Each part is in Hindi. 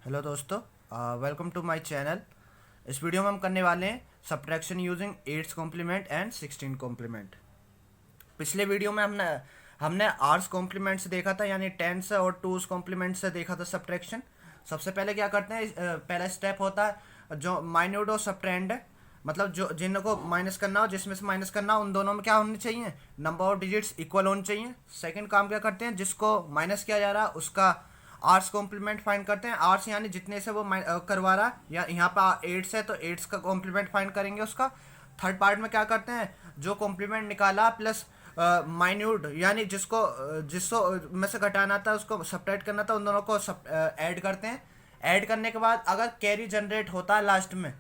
हेलो दोस्तों, वेलकम टू माय चैनल। इस वीडियो में हम करने वाले हैं subtraction using 8th complement and 16 complement. पिछले वीडियो में हमने हमने आर्स कॉम्प्लीमेंट से देखा था, यानी टेंस और टूस कॉम्प्लीमेंट से देखा था सब्ट्रैक्शन। सबसे पहले क्या करते हैं, पहला स्टेप होता है जो माइन्यूट और सबट्रेंड है, मतलब जो जिनको माइनस करना हो, जिसमें से माइनस करना हो, उन दोनों में क्या होने चाहिए, नंबर ऑफ डिजिट्स इक्वल होने चाहिए। सेकंड काम क्या करते हैं, जिसको माइनस किया जा रहा है उसका आर्स कॉम्प्लीमेंट फाइंड करते हैं। आर्स यानी जितने से वो करवा रहा है, या यहाँ पे एट्स है तो एट्स का कॉम्प्लीमेंट फाइंड करेंगे उसका। थर्ड पार्ट में क्या करते हैं, जो कॉम्प्लीमेंट निकाला प्लस माइन्यूट यानी जिसको में से घटाना था, उसको सब्ट्रैक्ट करना था, उन दोनों को ऐड करते हैं। ऐड करने के बाद अगर कैरी जनरेट होता है लास्ट में,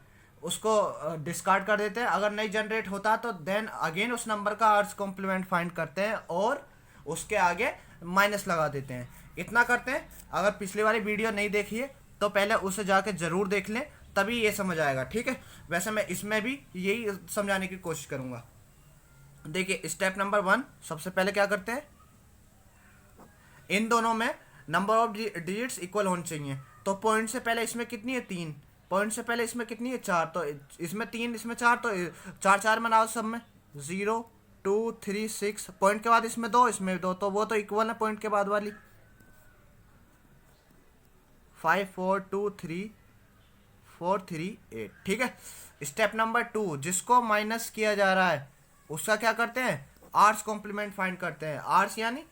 उसको डिस्कार्ड कर देते हैं। अगर नहीं जनरेट होता तो देन अगेन उस नंबर का आर्स कॉम्प्लीमेंट फाइंड करते हैं और उसके आगे माइनस लगा देते हैं। इतना करते हैं। अगर पिछली वाली वीडियो नहीं देखी है तो पहले उसे जाके ज़रूर देख लें, तभी ये समझ आएगा, ठीक है। वैसे मैं इसमें भी यही समझाने की कोशिश करूँगा। देखिए स्टेप नंबर 1, सबसे पहले क्या करते हैं, इन दोनों में नंबर ऑफ डिजिट्स इक्वल होने चाहिए। तो पॉइंट से पहले इसमें कितनी है, 3। पॉइंट से पहले इसमें कितनी है, 4। तो इसमें 3, इसमें 4, तो 4 4 बनाओ सब में। 0 2 3 6। पॉइंट के बाद इसमें 2, इसमें 2, तो वो तो इक्वल है पॉइंट के बाद वाली। 5 4 2 3 4 3 8, ठीक है। स्टेप नंबर 2, जिसको माइनस किया जा रहा है उसका क्या करते हैं, आर्स कॉम्प्लीमेंट फाइंड करते हैं। आर्स यानी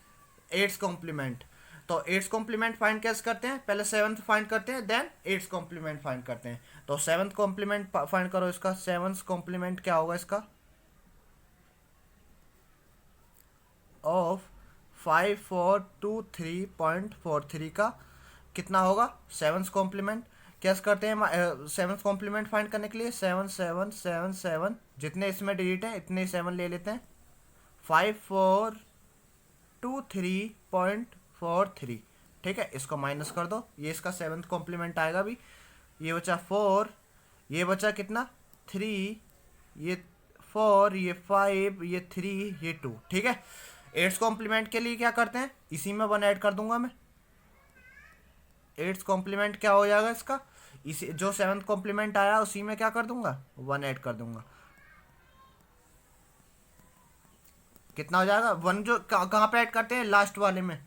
एट्स कॉम्प्लीमेंट। तो एट्स कॉम्प्लीमेंट फाइंड कैसे करते हैं, पहले सेवन्थ फाइंड करते हैं, देन एट्स कॉम्प्लीमेंट फाइंड करते हैं। तो सेवन्थ कॉम्प्लीमेंट फाइंड करो इसका। सेवन्थ कॉम्प्लीमेंट क्या होगा इसका, ऑफ 5423.43 का कितना होगा, सेवन्थ कॉम्प्लीमेंट। कैसे करते हैं सेवन्थ कॉम्प्लीमेंट फाइंड करने के लिए, 7777, जितने इसमें डिजिट हैं इतने 7 ले लेते हैं। 5423.43, ठीक है। इसको माइनस कर दो, ये इसका सेवन्थ कॉम्प्लीमेंट आएगा भी। ये बचा 4, ये बचा कितना 3, ये 4, ये 5, ये 3, ये 2, ठीक है। एट्स कॉम्प्लीमेंट के लिए क्या करते हैं, इसी में 1 ऐड कर दूंगा मैं। एट्स कॉम्प्लीमेंट क्या हो जाएगा इसका, इसी जो सेवन्थ कॉम्प्लीमेंट आया उसी में क्या कर दूंगा, 1 ऐड कर दूंगा। कितना हो जाएगा 1, जो कहाँ पे ऐड करते हैं, लास्ट वाले में।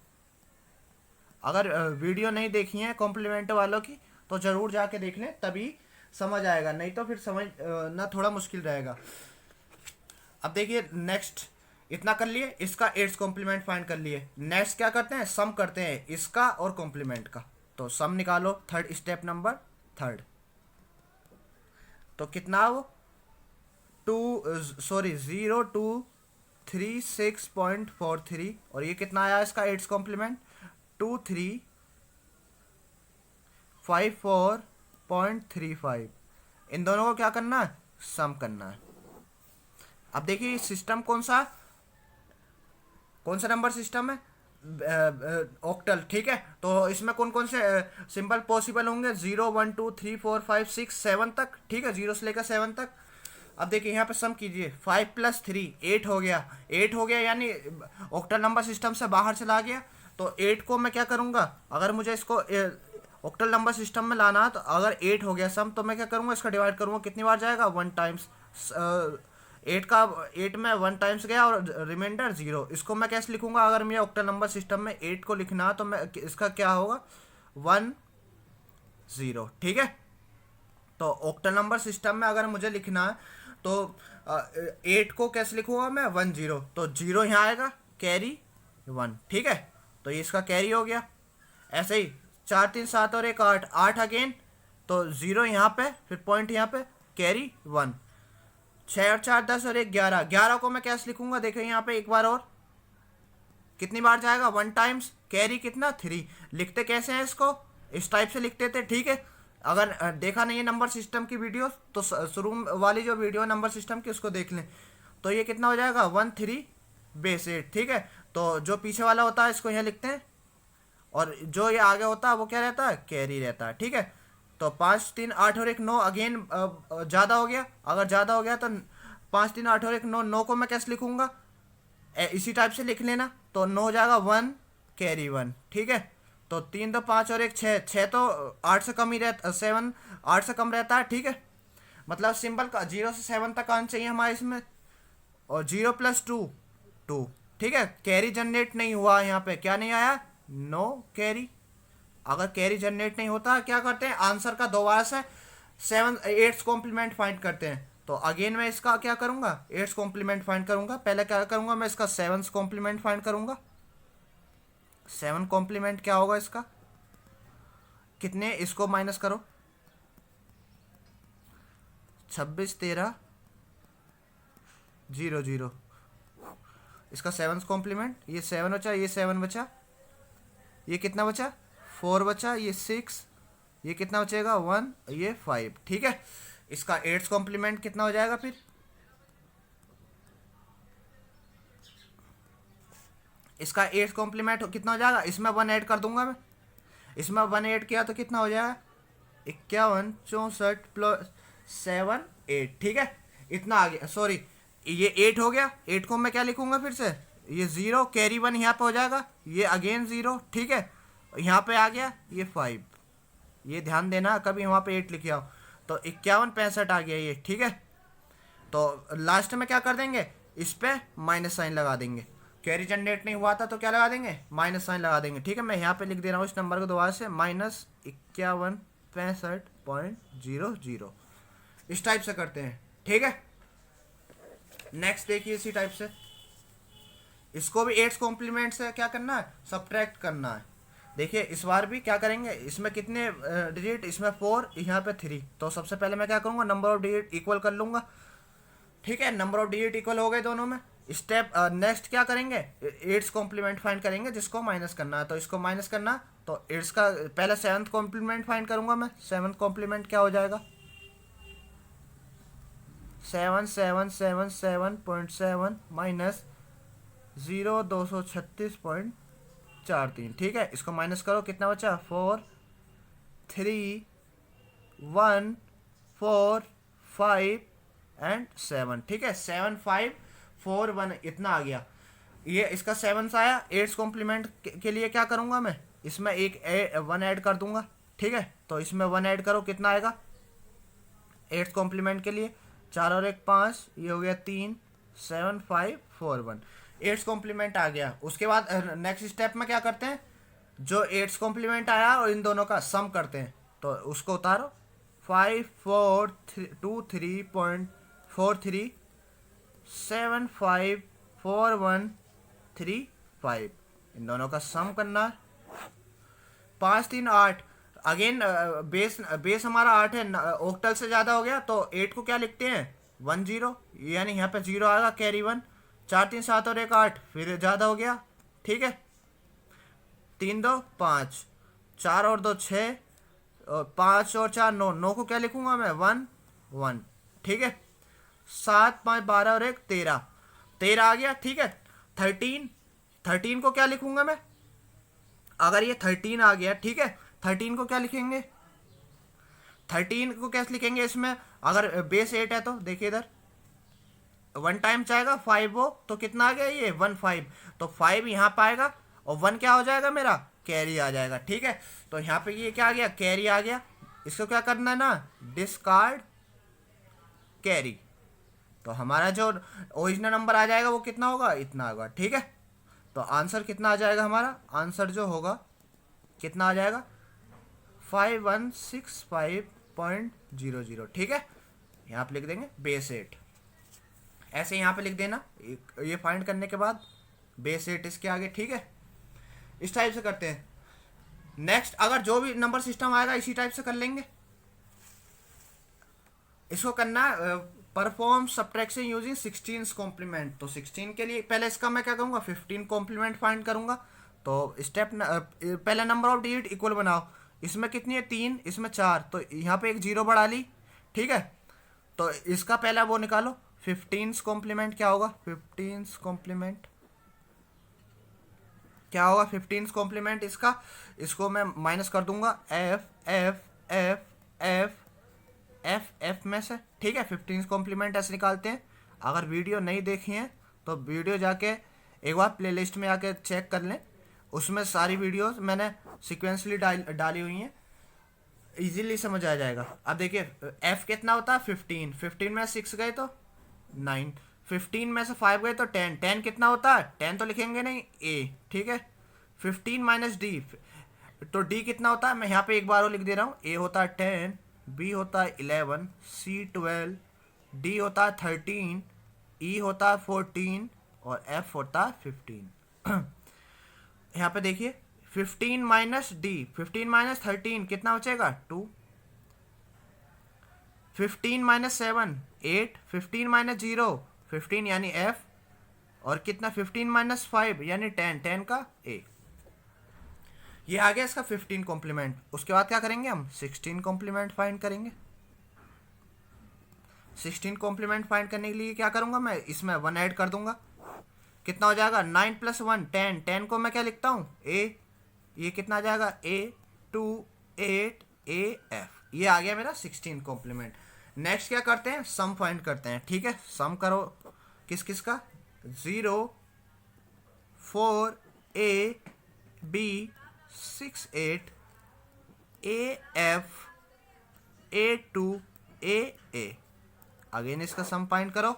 अगर वीडियो नहीं देखी है कॉम्प्लीमेंट वालों की तो ज़रूर जाके देख लें, तभी समझ आएगा, नहीं तो फिर समझ ना थोड़ा मुश्किल रहेगा। अब देखिए नेक्स्ट, इतना कर लिए, इसका एट्स कॉम्प्लीमेंट फाइंड कर लिए। नेक्स्ट क्या करते हैं, सम करते हैं इसका और कॉम्प्लीमेंट का। तो सम निकालो, थर्ड स्टेप नंबर थर्ड। तो कितना वो 0.3643, और ये कितना आया इसका एट्स कॉम्प्लीमेंट, 2354.35। इन दोनों को क्या करना है, सम करना है। अब देखिए सिस्टम कौन सा नंबर सिस्टम है, ऑक्टल, ठीक है। तो इसमें कौन कौन से सिंबल पॉसिबल होंगे, 0 1 2 3 4 5 6 7 तक, ठीक है, 0 से लेकर 7 तक। अब देखिए यहाँ पे सम कीजिए, 5 + 3 8 हो गया। 8 हो गया यानी ऑक्टल नंबर सिस्टम से बाहर चला गया। तो 8 को मैं क्या करूँगा, अगर मुझे इसको ऑक्टल नंबर सिस्टम में लाना है, तो अगर 8 हो गया सम, तो मैं क्या करूँगा, इसका डिवाइड करूँगा, कितनी बार जाएगा, 1 टाइम्स। 8 में 1 टाइम्स गया और रिमाइंडर 0। इसको मैं कैसे लिखूंगा, अगर मुझे ऑक्टल नंबर सिस्टम में 8 को लिखना है तो मैं इसका क्या होगा, 1 0, ठीक है। तो ऑक्टल नंबर सिस्टम में अगर मुझे लिखना है तो 8 को कैसे लिखूंगा मैं, 1 0, तो 0 यहाँ आएगा, कैरी 1, ठीक है। तो ये इसका कैरी हो गया। ऐसे ही 4 3 7 और 1 8, 8 अगेन, तो 0 यहाँ पे, फिर पॉइंट यहाँ पे, कैरी 1। 6 और 4 10 और 1 11, 11 को मैं कैसे लिखूंगा, देखो यहाँ पे एक बार और, कितनी बार जाएगा, 1 टाइम्स, कैरी कितना 3। लिखते कैसे हैं इसको, इस टाइप से लिखते थे, ठीक है। अगर देखा नहीं है नंबर सिस्टम की वीडियो तो शुरू वाली जो वीडियो नंबर सिस्टम की उसको देख लें। तो ये कितना हो जाएगा, 1 3 बेस 8, ठीक है। तो जो पीछे वाला होता है इसको यहाँ लिखते हैं, और जो ये आगे होता है वो क्या रहता है, कैरी रहता है, ठीक है। तो 5 3 8 और 1 9, अगेन ज़्यादा हो गया। अगर ज़्यादा हो गया तो 5 3 8 और 1 9, 9 को मैं कैसे लिखूंगा, इसी टाइप से लिख लेना। तो 9 हो जाएगा 1 कैरी 1, ठीक है। तो 3 2 5 और 1 6, 6 तो 8 से कम ही रहता, 7 8 से कम रहता है, ठीक है। मतलब सिंबल का 0 से 7 तक आना चाहिए हमारे इसमें, और 0 + 2 2, ठीक है। कैरी जनरेट नहीं हुआ यहाँ पे, क्या नहीं आया, नो कैरी। अगर कैरी जनरेट नहीं होता क्या करते हैं, आंसर का दोबारा से 8 कॉम्प्लीमेंट फाइंड करते हैं। तो अगेन मैं इसका क्या करूंगा, 8 कॉम्प्लीमेंट फाइंड करूंगा। पहले क्या करूंगा मैं, इसका 7 कॉम्प्लीमेंट फाइंड करूंगा। 7 कॉम्प्लीमेंट क्या होगा इसका, कितने, इसको माइनस करो, 26 13 0 0, इसका 7 कॉम्प्लीमेंट, ये 7 बचा, ये 7 बचा, ये कितना बचा 4 बचा, ये 6, ये कितना बचेगा 1, ये 5, ठीक है। इसका 8 कॉम्प्लीमेंट कितना हो जाएगा फिर, इसका 8 कॉम्प्लीमेंट कितना हो जाएगा, इसमें 1 ऐड कर दूंगा मैं, इसमें 1 ऐड किया तो कितना हो जाएगा 51 64 + 7 8, ठीक है। इतना आ गया, सॉरी ये 8 हो गया। 8 को मैं क्या लिखूंगा फिर से, ये 0 कैरी 1 यहाँ पे हो जाएगा, ये अगेन 0, ठीक है। यहाँ पे आ गया ये 5, ये ध्यान देना कभी वहाँ पे 8 लिखे आओ, तो 51 65 आ गया ये, ठीक है। तो लास्ट में क्या कर देंगे, इस पे माइनस साइन लगा देंगे। कैरी जनरेट नहीं हुआ था तो क्या लगा देंगे, माइनस साइन लगा देंगे, ठीक है। मैं यहाँ पे लिख दे रहा हूँ इस नंबर को दोबारा से, -51 65.00, इस टाइप से करते हैं, ठीक है। नेक्स्ट देखिए इसी टाइप से, इसको भी 8 कॉम्प्लीमेंट से क्या करना है, सब्ट्रैक्ट करना है। देखिए इस बार भी क्या करेंगे, इसमें कितने डिजिट, इसमें 4, यहाँ पे 3, तो सबसे पहले मैं क्या करूँगा, नंबर ऑफ डिजिट इक्वल कर लूँगा, ठीक है। नंबर ऑफ डिजिट इक्वल हो गए दोनों में। स्टेप नेक्स्ट क्या करेंगे, 8 कॉम्प्लीमेंट फाइंड करेंगे, जिसको माइनस करना है, तो इसको माइनस करना, तो 8 का पहले 7th कॉम्प्लीमेंट फाइंड करूँगा मैं। 7th कॉम्प्लीमेंट क्या हो जाएगा, 7777.7 माइनस 236.43, ठीक है। इसको माइनस करो, कितना बचा 4 3 1 4 5 एंड 7, ठीक है। 7 5 4 1 इतना आ गया, ये इसका 7 आया। 8 कॉम्प्लीमेंट के लिए क्या करूँगा मैं, इसमें एक 1 ऐड कर दूंगा, ठीक है। तो इसमें 1 ऐड करो, कितना आएगा 8 कॉम्प्लीमेंट के लिए, 4 और 1 5, ये हो गया 3 7 5 4 1, 8 कॉम्प्लीमेंट आ गया। उसके बाद नेक्स्ट स्टेप में क्या करते हैं, जो 8 कॉम्प्लीमेंट आया और इन दोनों का सम करते हैं, तो उसको उतारो, 5 4 2 3.43 7 5 4 1 3 5, इन दोनों का सम करना, 5 3 8, अगेन बेस हमारा 8 है, ऑक्टल से ज़्यादा हो गया, तो 8 को क्या लिखते हैं 1 0, यानी यहाँ पे 0 आएगा, कैरी 1, 4 3 7 और 1 8, फिर ज़्यादा हो गया, ठीक है। 3 2 5, 4 और 2 6, 5 और 4 9, 9 को क्या लिखूंगा मैं 1 1, ठीक है। 7 5 12 और 1 13, 13 आ गया, ठीक है। 13 को क्या लिखूंगा मैं, अगर ये 13 आ गया, ठीक है, 13 को क्या लिखेंगे, 13 को कैसे लिखेंगे, इसमें अगर बेस 8 है तो देखिए इधर 1 टाइम चाहेगा 5 हो, तो कितना आ गया ये 1 5, तो 5 यहाँ पाएगा और 1 क्या हो जाएगा मेरा, कैरी आ जाएगा, ठीक है। तो यहाँ पे ये क्या आ गया, कैरी आ गया। इसको क्या करना है ना, डिस्कार्ड कैरी, तो हमारा जो ओरिजिनल नंबर आ जाएगा वो कितना होगा, इतना होगा, ठीक है। तो आंसर कितना आ जाएगा, हमारा आंसर जो होगा कितना आ जाएगा 5165.00, ठीक है। यहाँ पे लिख देंगे बेस 8, ऐसे यहाँ पे लिख देना, ये फाइंड करने के बाद बेस 8 इसके आगे, ठीक है। इस टाइप से करते हैं। नेक्स्ट अगर जो भी नंबर सिस्टम आएगा इसी टाइप से कर लेंगे। इसको करना परफॉर्म सब्ट्रैक्शन यूजिंग 16 कॉम्प्लीमेंट, तो 16 के लिए पहले इसका मैं क्या करूँगा 15 कॉम्प्लीमेंट फाइंड करूँगा। तो स्टेप पहले नंबर ऑफ डिजिट इक्वल बनाओ, इसमें कितनी है 3, इसमें 4, तो यहाँ पे एक 0 बढ़ा ली, ठीक है। तो इसका पहला वो निकालो 15 कॉम्प्लीमेंट क्या होगा, 15 कॉम्प्लीमेंट क्या होगा, 15 कॉम्प्लीमेंट इसका, इसको मैं माइनस कर दूंगा F F F F F F में से, ठीक है। 15 कॉम्प्लीमेंट ऐसे निकालते हैं। अगर वीडियो नहीं देखी है तो वीडियो जाके एक बार प्लेलिस्ट में आके चेक कर लें, उसमें सारी वीडियोस मैंने सिक्वेंसली डाली हुई हैं, इजीली समझ आ जाएगा। अब देखिए f कितना होता है 15, 15 में 6 गए तो 9, 15 में से 5 गए तो 10, 10 कितना होता है 10 तो लिखेंगे नहीं a, ठीक है। 15 माइनस d, तो d कितना होता है, मैं यहाँ पे एक बार और लिख दे रहा हूँ, a होता है 10, b होता है 11, c 12, d होता है 13, e होता है 14 और f होता है 15। यहाँ पे देखिए 15 माइनस डी, 15 माइनस 13 कितना बचेगा 2, 15 माइनस 7 8, 15 माइनस 0 15 यानी f, और कितना 15 माइनस 5 यानी 10, 10 का a। ये आ गया इसका 15 कॉम्प्लीमेंट। उसके बाद क्या करेंगे हम 16 कॉम्प्लीमेंट फाइंड करेंगे। 16 कॉम्प्लीमेंट फाइंड करने के लिए क्या करूंगा, मैं इसमें 1 ऐड कर दूंगा, कितना हो जाएगा 9 प्लस 1 10, 10 को मैं क्या लिखता हूँ a, ये कितना आ जाएगा a 2 8 a f। ये आ गया मेरा 16 कॉम्प्लीमेंट। नेक्स्ट क्या करते हैं, सम फाइंड करते हैं, ठीक है। सम करो किस किस का, 0 4 a b 6 8 a f a 2 a a। Again इसका सम फाइंड करो,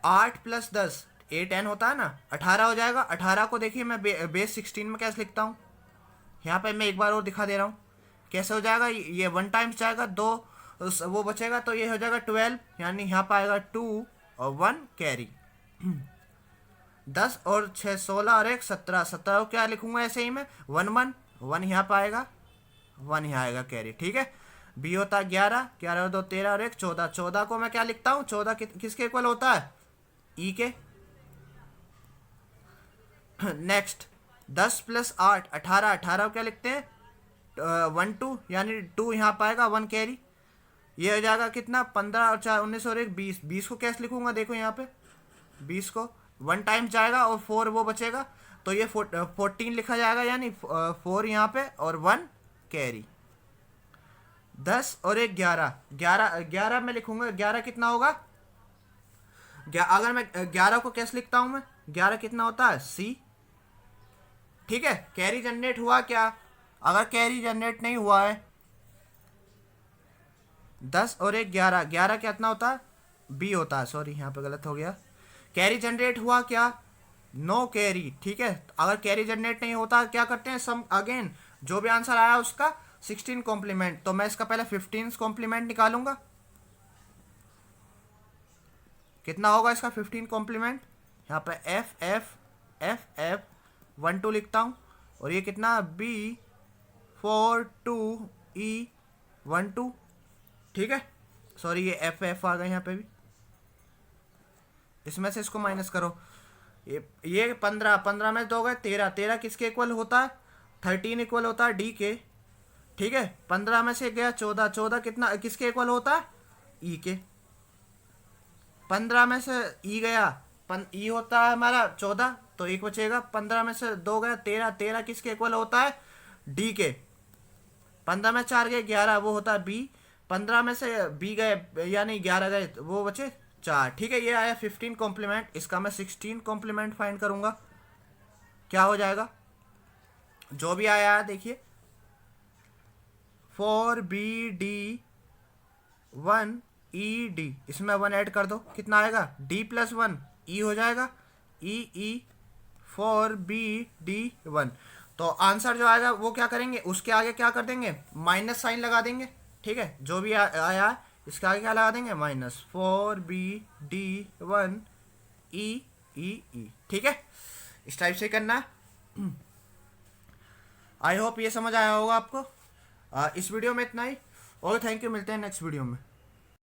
8 प्लस 10 ए 10 होता है ना, 18 हो जाएगा। 18 को देखिए मैं बेस 16 में कैसे लिखता हूँ, यहाँ पे मैं एक बार और दिखा दे रहा हूँ कैसे हो जाएगा। ये 1 टाइम्स जाएगा, 2 वो बचेगा तो ये हो जाएगा 12, यानी यहाँ पर आएगा 2 और 1 कैरी। 10 और 6 16 और 1 17, 17 को क्या लिखूंगा ऐसे ही मैं 1 1 1 यहाँ पर आएगा, 1 यहाँ आएगा कैरी, ठीक है। बी होता है 11, 11 और 2 13 और 1 14, 14 को मैं क्या लिखता हूँ, 14 किसके इक्वल होता है ई के। नेक्स्ट 10 प्लस 8 18, 18 को क्या लिखते हैं 1 2, यानी 2 यहाँ पाएगा 1 कैरी। ये हो जाएगा कितना 15 और 4 19 और 1 20, 20 को कैसे लिखूंगा देखो यहाँ पे, 20 को 1 टाइम्स जाएगा और 4 वो बचेगा तो ये 14 लिखा जाएगा, यानी 4 यहाँ पे और 1 कैरी। 10 और 1 11, 11 11 में लिखूंगा, 11 कितना होगा, अगर मैं 11 को कैसे लिखता हूं मैं, 11 कितना होता है सी, ठीक है। कैरी जनरेट हुआ क्या, अगर कैरी जनरेट नहीं हुआ है 10 और 1 11, 11 कितना होता है बी होता है, सॉरी यहाँ पे गलत हो गया। कैरी जनरेट हुआ क्या, नो कैरी, ठीक है। अगर कैरी जनरेट नहीं होता क्या करते हैं सम, अगेन जो भी आंसर आया उसका 16 कॉम्प्लीमेंट, तो मैं इसका पहले 15 कॉम्प्लीमेंट निकालूंगा, कितना होगा इसका 15 कॉम्प्लीमेंट, यहाँ पे एफ एफ एफ एफ 1 2 लिखता हूँ, और ये कितना बी 4 2 ई 1 2, ठीक है। सॉरी ये एफ एफ आ गया यहाँ पे भी, इसमें से इसको माइनस करो, ये 15 15 में 2 गए 13, 13 किसके इक्वल होता है 13 इक्वल होता है डी के, ठीक है। 15 में से गया 14, 14 कितना किसके इक्वल होता है ई के। 15 में से ई गया, ई होता है हमारा 14 तो एक बचेगा, 15 में से 2 गया 13, 13 किसके इक्वल होता है डी के। 15 में 4 गए 11 वो होता है बी, 15 में से बी गए यानी 11 गए वो बचे 4, ठीक है। ये आया 15 कॉम्प्लीमेंट। इसका मैं 16 कॉम्प्लीमेंट फाइंड करूंगा, क्या हो जाएगा जो भी आया है देखिए 4 बी डी 1 ई डी, इसमें 1 ऐड कर दो कितना आएगा डी प्लस 1 ई हो जाएगा, ई ई 4 बी डी 1। तो आंसर जो आएगा वो क्या करेंगे, उसके आगे क्या कर देंगे माइनस साइन लगा देंगे, ठीक है। जो भी आया इसके आगे क्या लगा देंगे माइनस 4 बी डी 1 ई ई ई, ठीक है। इस टाइप से करना है। आई होप ये समझ आया होगा आपको। इस वीडियो में इतना ही, और थैंक यू, मिलते हैं नेक्स्ट वीडियो में।